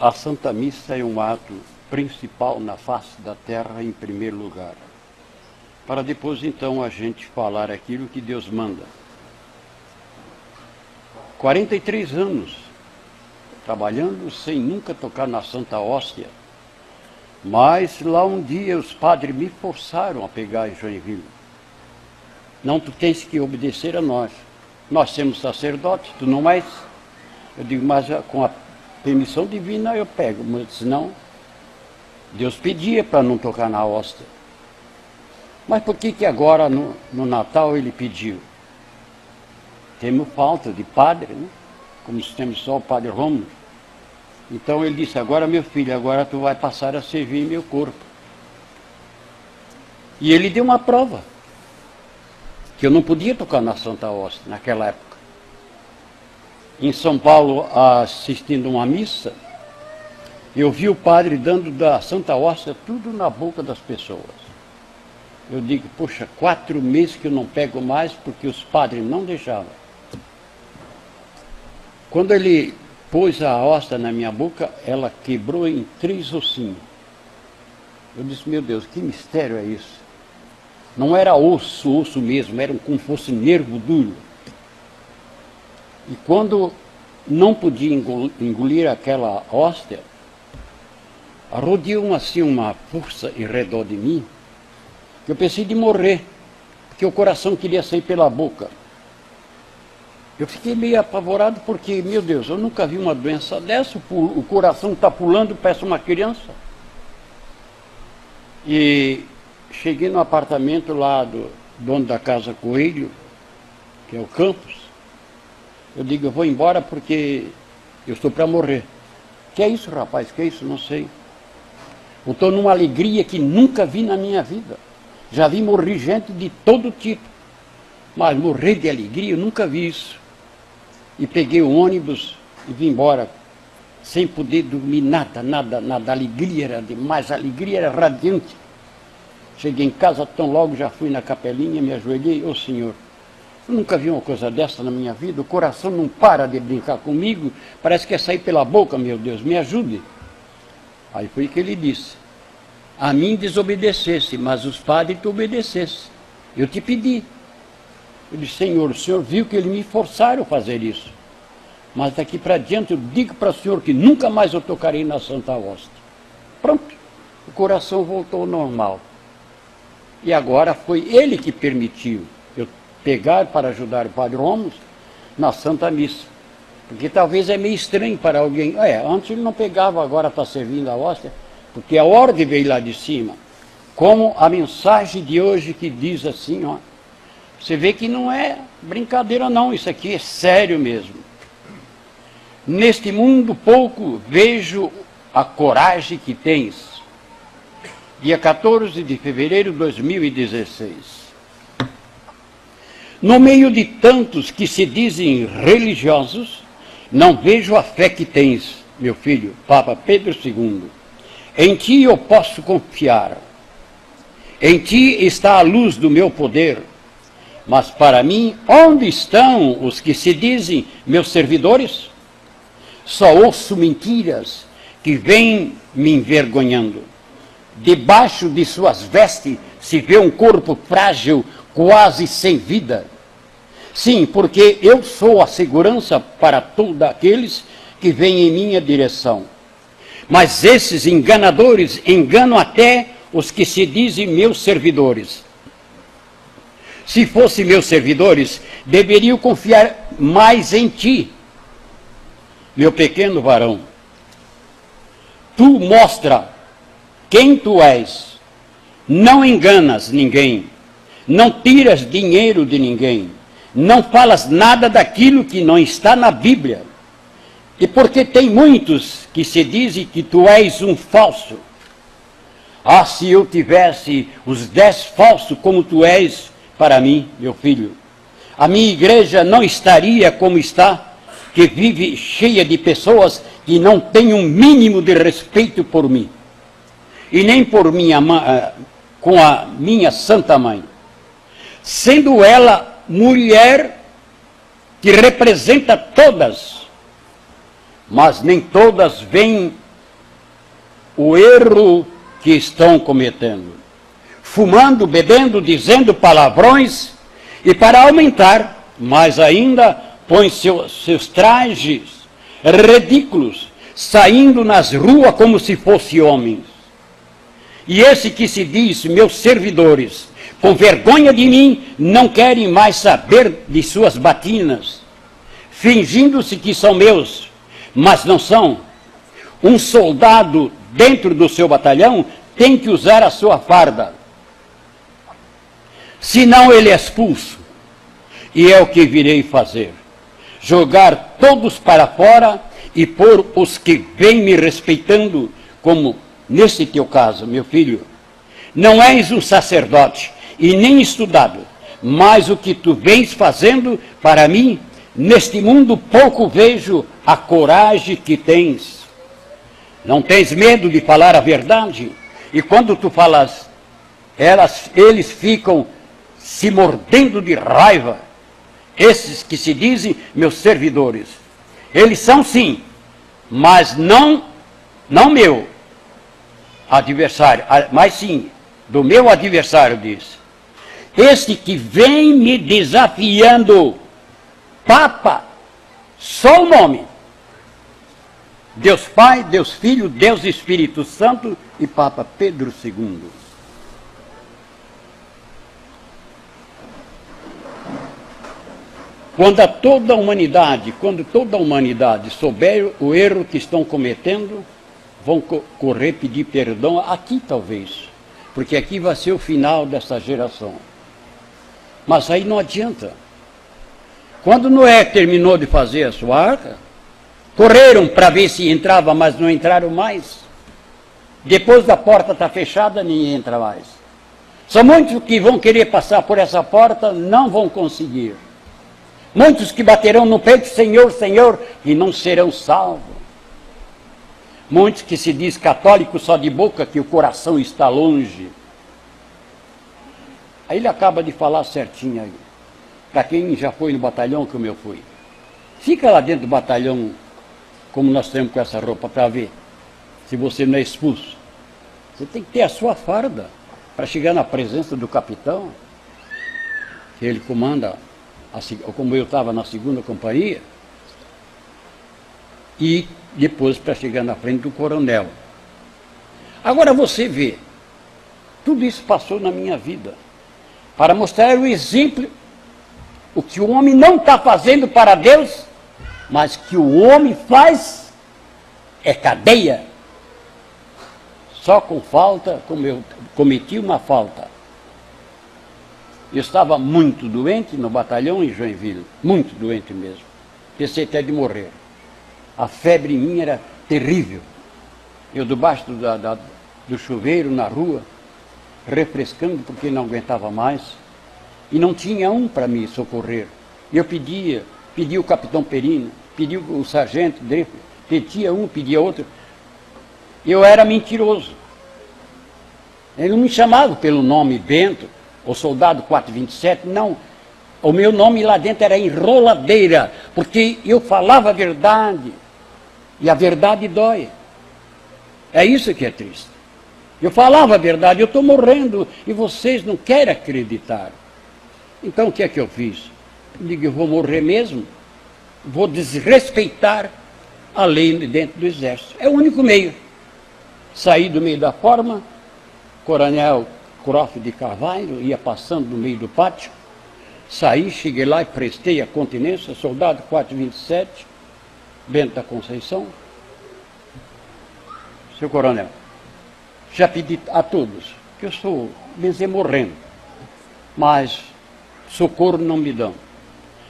A Santa Missa é um ato principal na face da terra em primeiro lugar, para depois então a gente falar aquilo que Deus manda. 43 anos trabalhando sem nunca tocar na Santa Hóstia, mas lá um dia os padres me forçaram a pegar em Joinville. Não, tu tens que obedecer a nós. Nós somos sacerdotes, tu não és. Eu digo, mas com a permissão divina eu pego, mas senão Deus pedia para não tocar na hóstia. Mas por que agora no Natal ele pediu? Temos falta de padre, né? Como temos só o padre Rômulo. Então ele disse, agora meu filho, agora tu vai passar a servir meu corpo. E ele deu uma prova, que eu não podia tocar na Santa Hóstia naquela época. Em São Paulo, assistindo uma missa, eu vi o padre dando da Santa Hóstia tudo na boca das pessoas. Eu digo, poxa, 4 meses que eu não pego mais porque os padres não deixavam. Quando ele pôs a hóstia na minha boca, ela quebrou em 3 ossinhos. Eu disse, meu Deus, que mistério é isso? Não era osso mesmo, era como se fosse nervo duro. E quando não podia engolir aquela hóstia, rodeou assim uma força em redor de mim, que eu pensei de morrer, porque o coração queria sair pela boca. Eu fiquei meio apavorado porque, meu Deus, eu nunca vi uma doença dessa, o coração está pulando, parece uma criança. E cheguei no apartamento lá do dono da Casa Coelho, que é o Campos. Eu digo, eu vou embora porque eu estou para morrer. Que é isso, rapaz? Que é isso? Não sei. Eu estou numa alegria que nunca vi na minha vida. Já vi morrer gente de todo tipo. Mas morrer de alegria, eu nunca vi isso. E peguei o ônibus e vim embora, sem poder dormir nada. A alegria era demais, a alegria era radiante. Cheguei em casa, tão logo já fui na capelinha, me ajoelhei, ô Senhor, eu nunca vi uma coisa dessa na minha vida, o coração não para de brincar comigo, parece que quer sair pela boca, meu Deus, me ajude. Aí foi que ele disse, a mim desobedecesse, mas os padres te obedecessem. Eu te pedi. Eu disse, Senhor, o Senhor viu que eles me forçaram a fazer isso. Mas daqui para diante eu digo para o Senhor que nunca mais eu tocarei na Santa Hóstia. Pronto, o coração voltou ao normal. E agora foi ele que permitiu eu pegar para ajudar o Padre Rômulo na Santa Missa. Porque talvez é meio estranho para alguém. Antes ele não pegava, agora está servindo a hóstia, porque a ordem veio lá de cima. Como a mensagem de hoje que diz assim, ó, você vê que não é brincadeira não, isso aqui é sério mesmo. Neste mundo pouco vejo a coragem que tens. Dia 14 de fevereiro de 2016. No meio de tantos que se dizem religiosos, não vejo a fé que tens, meu filho, Papa Pedro II. Em ti eu posso confiar. Em ti está a luz do meu poder. Mas para mim, onde estão os que se dizem meus servidores? Só ouço mentiras que vêm me envergonhando. Debaixo de suas vestes se vê um corpo frágil, quase sem vida. Sim, porque eu sou a segurança para todos aqueles que vêm em minha direção. Mas esses enganadores enganam até os que se dizem meus servidores. Se fossem meus servidores, deveriam confiar mais em ti, meu pequeno varão. Tu mostra quem tu és, não enganas ninguém, não tiras dinheiro de ninguém, não falas nada daquilo que não está na Bíblia. E porque tem muitos que se dizem que tu és um falso. Ah, se eu tivesse os 10 falsos como tu és para mim, meu filho, a minha igreja não estaria como está, que vive cheia de pessoas que não têm um mínimo de respeito por mim. E nem por com a minha Santa Mãe. Sendo ela mulher que representa todas, mas nem todas veem o erro que estão cometendo. Fumando, bebendo, dizendo palavrões, e para aumentar mais ainda, põe seus trajes ridículos, saindo nas ruas como se fossem homens. E esse que se diz, meus servidores, com vergonha de mim, não querem mais saber de suas batinas, fingindo-se que são meus, mas não são. Um soldado dentro do seu batalhão tem que usar a sua farda, senão ele é expulso. E é o que virei fazer: jogar todos para fora e pôr os que vêm me respeitando, como nesse teu caso, meu filho. Não és um sacerdote e nem estudado, mas o que tu vens fazendo para mim, neste mundo pouco vejo a coragem que tens. Não tens medo de falar a verdade? E quando tu falas, eles ficam se mordendo de raiva. Esses que se dizem meus servidores, eles são sim, mas não meu adversário, mas sim do meu adversário, diz. Este que vem me desafiando, Papa, só o nome, Deus Pai, Deus Filho, Deus Espírito Santo e Papa Pedro II. Quando toda a humanidade souber o erro que estão cometendo, vão correr pedir perdão aqui talvez, porque aqui vai ser o final dessa geração. Mas aí não adianta. Quando Noé terminou de fazer a sua arca, correram para ver se entrava, mas não entraram mais. Depois da porta estar fechada, ninguém entra mais. São muitos que vão querer passar por essa porta, não vão conseguir. Muitos que baterão no peito, Senhor, Senhor, e não serão salvos. Muitos que se diz católico só de boca, que o coração está longe. Aí ele acaba de falar certinho aí. Para quem já foi no batalhão, como eu fui. Fica lá dentro do batalhão, como nós temos com essa roupa, para ver se você não é expulso. Você tem que ter a sua farda para chegar na presença do capitão, que ele comanda, como eu estava na 2ª companhia, e depois para chegar na frente do coronel. Agora você vê, tudo isso passou na minha vida, para mostrar o exemplo, o que o homem não está fazendo para Deus, mas que o homem faz é cadeia. Só com falta, como eu cometi uma falta. Eu estava muito doente no batalhão em Joinville, muito doente mesmo. Pensei até de morrer. A febre minha era terrível. Eu debaixo do chuveiro, na rua, refrescando porque não aguentava mais. E não tinha um para me socorrer. Eu pedia o capitão Perino, pedia o sargento Dreyfus, pedia um, pedia outro. Eu era mentiroso. Ele não me chamava pelo nome Bento, o soldado 427, não. O meu nome lá dentro era Enroladeira, porque eu falava a verdade. E a verdade dói. É isso que é triste. Eu falava a verdade, eu estou morrendo e vocês não querem acreditar. Então o que é que eu fiz? Eu digo, eu vou morrer mesmo, vou desrespeitar a lei dentro do exército. É o único meio. Saí do meio da forma, coronel Croft de Carvalho ia passando no meio do pátio, saí, cheguei lá e prestei a continência, soldado 427, Bento da Conceição. Seu coronel, já pedi a todos, que eu estou, bem morrendo, mas socorro não me dão.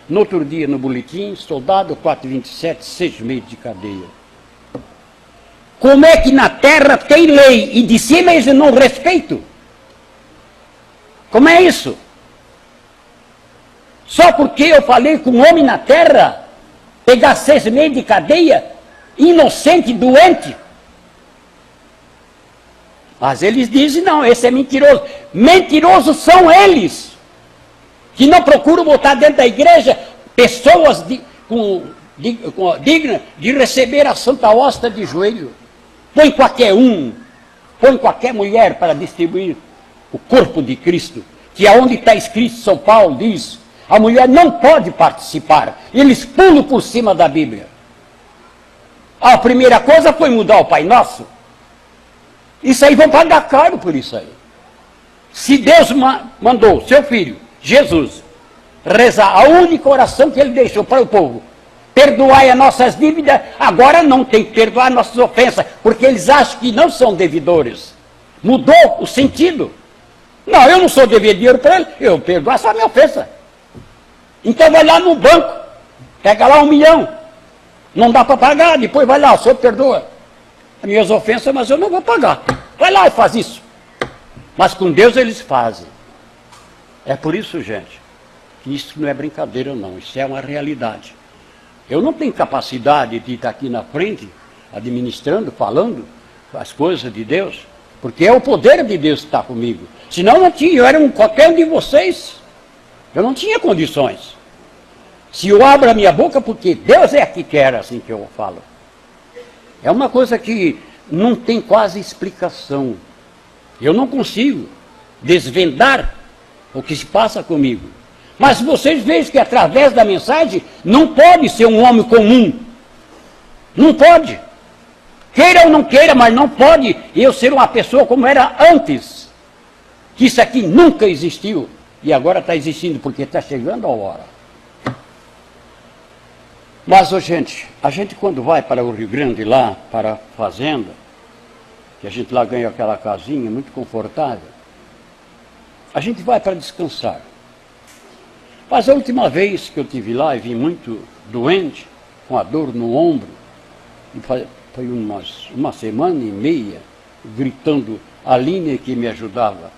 No outro dia, no boletim, soldado 427, 6 meses de cadeia. Como é que na terra tem lei e de cima eles não respeitam? Como é isso? Só porque eu falei com um homem na terra, pegar 6 meses de cadeia, inocente, doente. Mas eles dizem, não, esse é mentiroso. Mentirosos são eles, que não procuram botar dentro da igreja pessoas dignas de receber a Santa Hóstia de joelho. Põe qualquer um. põe qualquer mulher para distribuir o corpo de Cristo, que é onde está escrito, São Paulo diz, a mulher não pode participar. Eles pulam por cima da Bíblia. A primeira coisa foi mudar o Pai Nosso. Isso aí vão pagar caro por isso aí. Se Deus mandou seu Filho, Jesus, rezar a única oração que Ele deixou para o povo, perdoai as nossas dívidas, agora não tem que perdoar nossas ofensas, porque eles acham que não são devedores. Mudou o sentido. Não, eu não sou devedor para ele, eu perdoo só a minha ofensa. Então vai lá no banco, pega lá 1 milhão, não dá para pagar, depois vai lá, o senhor perdoa as minhas ofensas, mas eu não vou pagar. Vai lá e faz isso. Mas com Deus eles fazem. É por isso, gente, que isso não é brincadeira não, isso é uma realidade. Eu não tenho capacidade de estar aqui na frente, administrando, falando as coisas de Deus, porque é o poder de Deus que está comigo. Senão eu não tinha, eu era qualquer um de vocês. Eu não tinha condições. Se eu abro a minha boca, porque Deus é que quer, assim que eu falo. É uma coisa que não tem quase explicação. Eu não consigo desvendar o que se passa comigo. Mas vocês vejam que através da mensagem não pode ser um homem comum. Não pode. Queira ou não queira, mas não pode eu ser uma pessoa como era antes. Que isso aqui nunca existiu. E agora está existindo, porque está chegando a hora. Mas, gente, a gente quando vai para o Rio Grande, lá, para a fazenda, que a gente lá ganha aquela casinha muito confortável, a gente vai para descansar. Mas a última vez que eu estive lá e vim muito doente, com a dor no ombro, e foi uma semana e meia, gritando a linha que me ajudava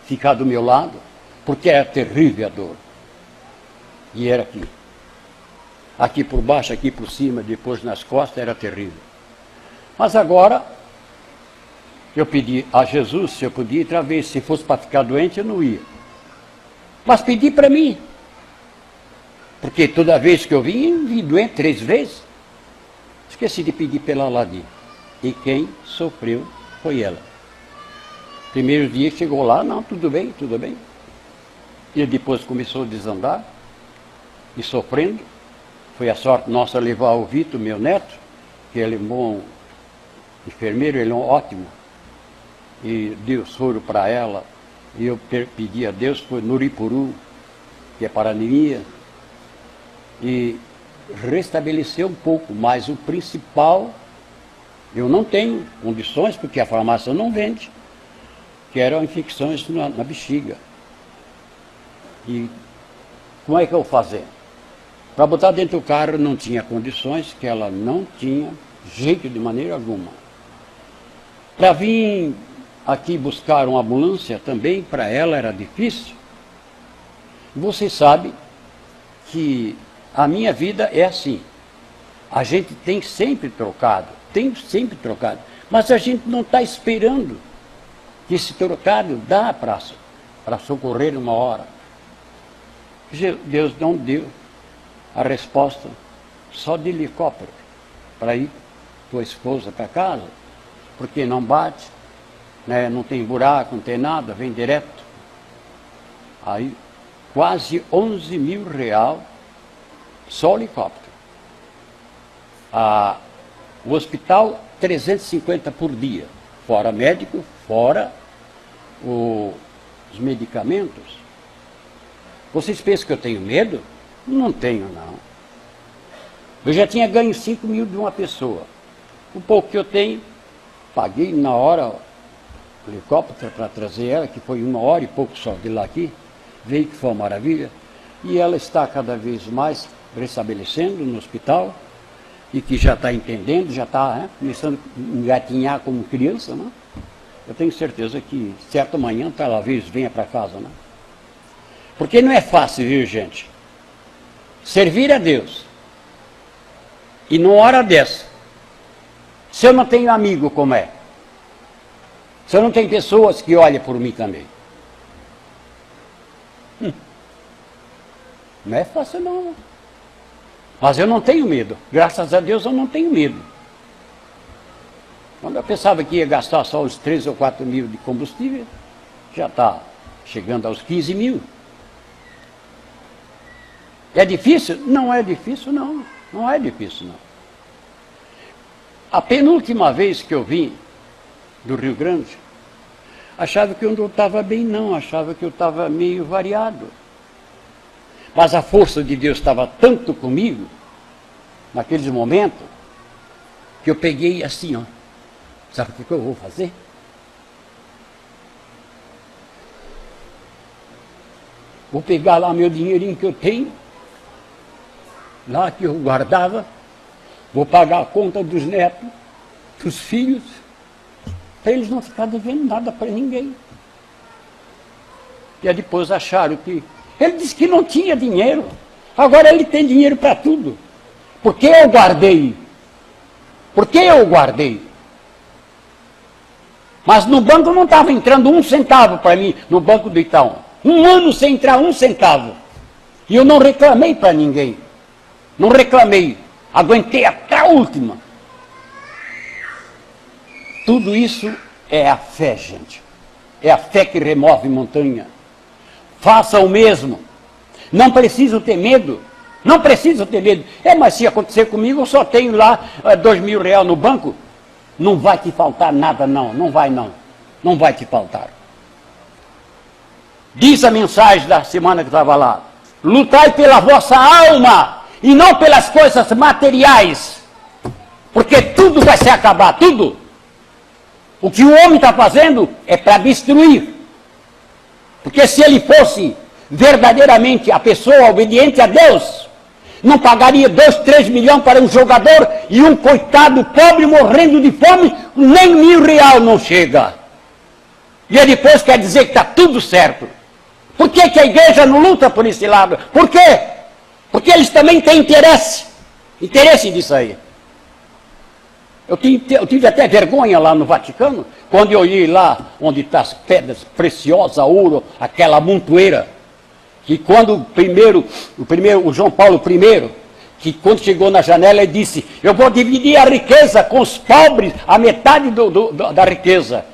ficar do meu lado, porque era terrível a dor. E era aqui. Aqui por baixo, aqui por cima, depois nas costas, era terrível. Mas agora, eu pedi a Jesus se eu podia ir outra vez. Se fosse para ficar doente, eu não ia. Mas pedi para mim. Porque toda vez que eu vim doente 3 vezes. Esqueci de pedir pela Ladi. E quem sofreu foi ela. Primeiro dia chegou lá, não, tudo bem, tudo bem. E depois começou a desandar, e sofrendo. Foi a sorte nossa levar o Vitor, meu neto, que ele é um bom enfermeiro, ele é um ótimo. E deu soro para ela. E eu pedi a Deus, foi no Uripuru, que é para anemia, e restabeleceu um pouco, mas o principal, eu não tenho condições, porque a farmácia não vende, que eram infecções na bexiga. E como é que eu vou fazer? Para botar dentro do carro não tinha condições, que ela não tinha jeito de maneira alguma. Para vir aqui buscar uma ambulância também, para ela era difícil. Você sabe que a minha vida é assim. A gente tem sempre trocado, mas a gente não está esperando que esse trocado dá para socorrer uma hora. Deus não deu a resposta só de helicóptero para ir tua esposa para casa, porque não bate, né, não tem buraco, não tem nada, vem direto. Aí, quase 11 mil reais, só o helicóptero. O hospital, 350 por dia, fora médico, fora os medicamentos. Vocês pensam que eu tenho medo? Não tenho, não. Eu já tinha ganho 5 mil de uma pessoa. O pouco que eu tenho, paguei na hora o helicóptero para trazer ela, que foi 1 hora e pouco só de lá aqui, veio que foi uma maravilha, e ela está cada vez mais restabelecendo no hospital, e que já está entendendo, já está começando a engatinhar como criança, né? Eu tenho certeza que certa manhã talvez venha para casa, né? Porque não é fácil, viu, gente? Servir a Deus. E numa hora dessa, se eu não tenho amigo, como é? Se eu não tenho pessoas que olhem por mim também. Não é fácil não. Mas eu não tenho medo. Graças a Deus eu não tenho medo. Quando eu pensava que ia gastar só os 3 ou 4 mil de combustível, já está chegando aos 15 mil. É difícil? Não é difícil, não. Não é difícil, não. A penúltima vez que eu vim do Rio Grande, achava que eu não estava bem, não. Achava que eu estava meio variado. Mas a força de Deus estava tanto comigo, naqueles momentos, que eu peguei assim, ó. Sabe o que eu vou fazer? Vou pegar lá meu dinheirinho que eu tenho, lá que eu guardava, vou pagar a conta dos netos, dos filhos, para eles não ficarem devendo nada para ninguém. E aí depois acharam que... Ele disse que não tinha dinheiro, agora ele tem dinheiro para tudo. Por que eu guardei? Por que eu guardei? Mas no banco não estava entrando 1 centavo para mim, no banco do Itaú. 1 ano sem entrar 1 centavo. E eu não reclamei para ninguém. Não reclamei. Aguentei até a última. Tudo isso é a fé, gente. É a fé que remove montanha. Faça o mesmo. Não preciso ter medo. Não preciso ter medo. Mas se acontecer comigo, eu só tenho lá R$2.000 no banco. Não vai te faltar nada, não. Não vai, não. Não vai te faltar. Diz a mensagem da semana que estava lá. Lutai pela vossa alma e não pelas coisas materiais. Porque tudo vai se acabar, tudo. O que o homem está fazendo é para destruir. Porque se ele fosse verdadeiramente a pessoa obediente a Deus, não pagaria 2, 3 milhões para um jogador e um coitado pobre morrendo de fome, nem R$1.000 não chega. E aí depois quer dizer que está tudo certo. Por que a igreja não luta por esse lado? Por quê? Porque eles também têm interesse. Interesse disso aí. Eu tive até vergonha lá no Vaticano, quando eu olhei lá onde estão as pedras preciosas, ouro, aquela montoeira. Que quando o João Paulo I, que quando chegou na janela, ele disse, eu vou dividir a riqueza com os pobres, a metade da riqueza.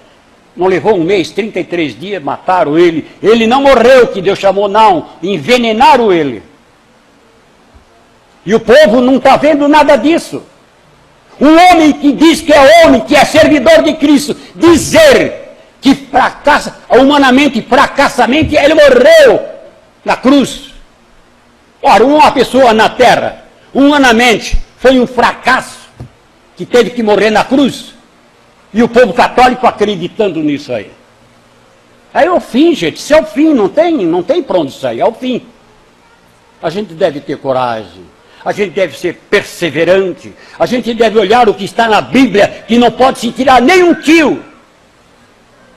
Não levou 1 mês, 33 dias, mataram ele. Ele não morreu, que Deus chamou, não. Envenenaram ele. E o povo não está vendo nada disso. Um homem que diz que é homem, que é servidor de Cristo, dizer que fracassa, humanamente, fracassamente, ele morreu na cruz. Ora, uma pessoa na terra, humanamente, foi um fracasso, que teve que morrer na cruz. E o povo católico acreditando nisso aí. Aí é o fim, gente. Isso é o fim, não tem para onde sair, é o fim. A gente deve ter coragem, a gente deve ser perseverante, a gente deve olhar o que está na Bíblia, que não pode se tirar nem um tio.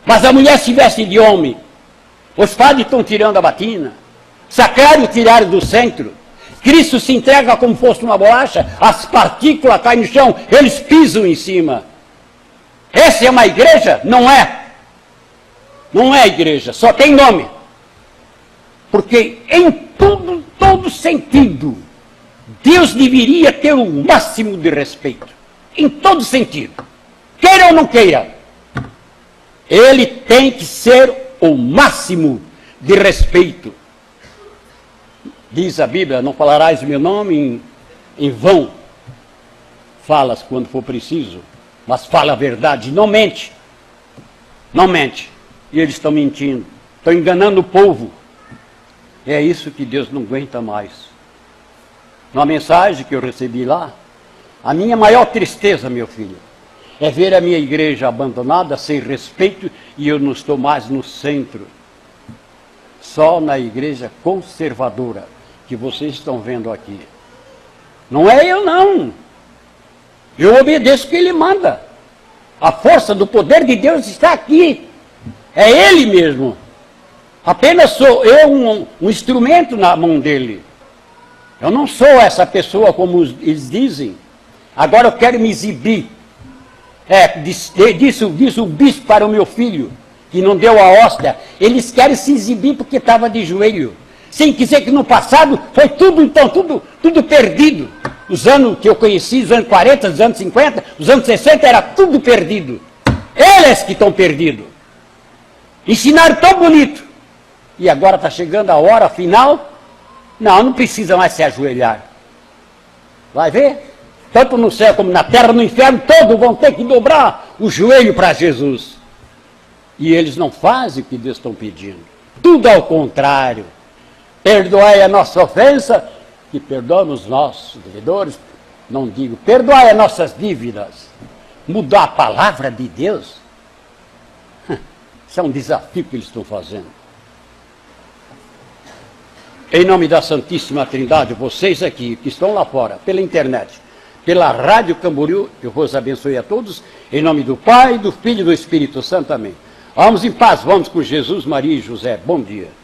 Mas a mulher se veste de homem, os padres estão tirando a batina, sacrário tiraram do centro, Cristo se entrega como fosse uma bolacha, as partículas caem no chão, eles pisam em cima. Essa é uma igreja? Não é. Não é igreja, só tem nome. Porque em todo sentido, Deus deveria ter o máximo de respeito. Em todo sentido. Queira ou não queira. Ele tem que ser o máximo de respeito. Diz a Bíblia, não falarás o meu nome em vão. Falas quando for preciso. Mas fala a verdade, não mente. Não mente. E eles estão mentindo. Estão enganando o povo. É isso que Deus não aguenta mais. Numa mensagem que eu recebi lá, a minha maior tristeza, meu filho, é ver a minha igreja abandonada, sem respeito, e eu não estou mais no centro. Só na igreja conservadora, que vocês estão vendo aqui. Não é eu, não. Eu obedeço o que ele manda. A força do poder de Deus está aqui. É ele mesmo. Apenas sou eu um instrumento na mão dele. Eu não sou essa pessoa como eles dizem. Agora eu quero me exibir. Disse o bispo para o meu filho, que não deu a hóstia. Eles querem se exibir porque estava de joelho. Sem dizer que no passado foi tudo perdido. Os anos que eu conheci, os anos 40, os anos 50, os anos 60, era tudo perdido. Eles que estão perdidos. Ensinaram tão bonito. E agora está chegando a hora final. Não precisa mais se ajoelhar. Vai ver? Tanto no céu como na terra, no inferno, todos vão ter que dobrar o joelho para Jesus. E eles não fazem o que Deus está pedindo. Tudo ao contrário. Perdoai a nossa ofensa, que perdoamos nossos devedores. Não digo, perdoai as nossas dívidas. Mudar a palavra de Deus. Isso é um desafio que eles estão fazendo. Em nome da Santíssima Trindade, vocês aqui, que estão lá fora, pela internet, pela Rádio Camboriú, eu vos abençoe a todos, em nome do Pai, do Filho e do Espírito Santo. Amém. Vamos em paz, vamos com Jesus, Maria e José. Bom dia.